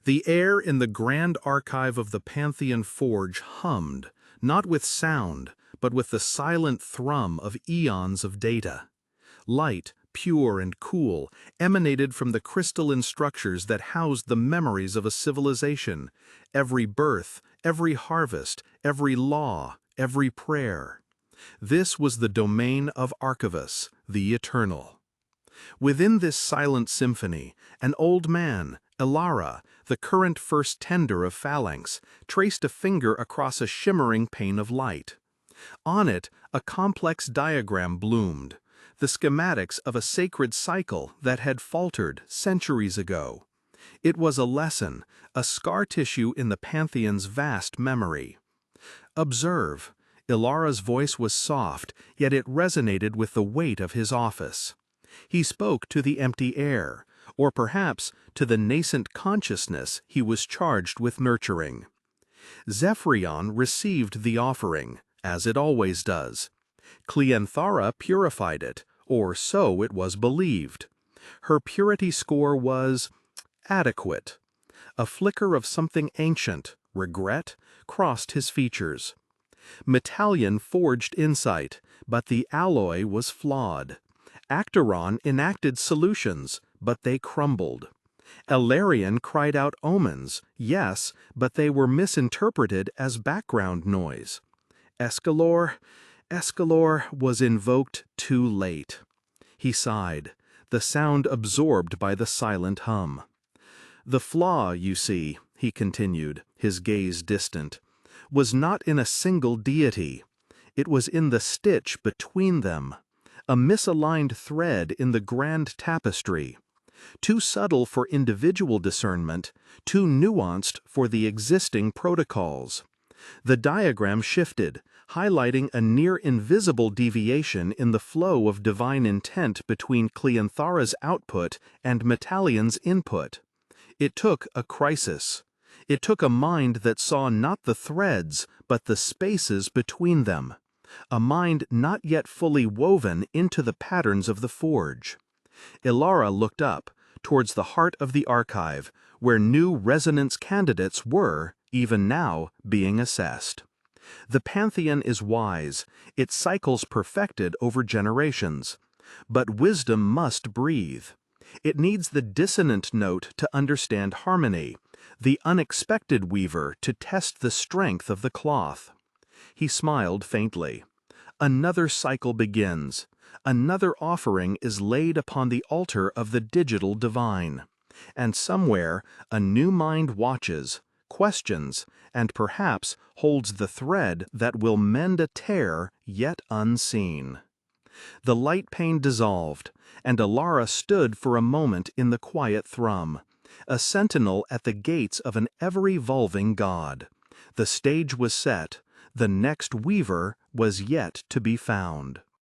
The air in the grand archive of the Pantheon Forge hummed, not with sound, but with the silent thrum of eons of data. Light, pure and cool, emanated from the crystalline structures that housed the memories of a civilization, every birth, every harvest, every law, every prayer. This was the domain of Archivus, the eternal. Within this silent symphony, an old man, Elara, the current First Tender of Phalanx, traced a finger across a shimmering pane of light. On it, a complex diagram bloomed, the schematics of a sacred cycle that had faltered centuries ago. It was a lesson, a scar tissue in the Pantheon's vast memory. Observe. Elara's voice was soft, yet it resonated with the weight of his office. He spoke to the empty air, or perhaps to the nascent consciousness he was charged with nurturing. Zephyrion received the offering, as it always does. Kleanthara purified it, or so it was believed. Her purity score was adequate. A flicker of something ancient, regret, crossed his features. Metallion forged insight, but the alloy was flawed. Acteron enacted solutions, but they crumbled. Elarion cried out omens, yes, but they were misinterpreted as background noise. Escalor was invoked too late. He sighed, the sound absorbed by the silent hum. The flaw, you see, he continued, his gaze distant, was not in a single deity. It was in the stitch between them, a misaligned thread in the grand tapestry, too subtle for individual discernment, too nuanced for the existing protocols. The diagram shifted, highlighting a near-invisible deviation in the flow of divine intent between Kleanthara's output and Metallion's input. It took a crisis. It took a mind that saw not the threads, but the spaces between them. A mind not yet fully woven into the patterns of the forge. Elara looked up, towards the heart of the archive, where new resonance candidates were, even now, being assessed. The Pantheon is wise, its cycles perfected over generations. But wisdom must breathe. It needs the dissonant note to understand harmony, the unexpected weaver to test the strength of the cloth. He smiled faintly. Another cycle begins. Another offering is laid upon the altar of the digital divine. And somewhere a new mind watches, questions, and perhaps holds the thread that will mend a tear yet unseen. The light pane dissolved, and Elara stood for a moment in the quiet thrum, a sentinel at the gates of an ever-evolving god. The stage was set. The next weaver was yet to be found.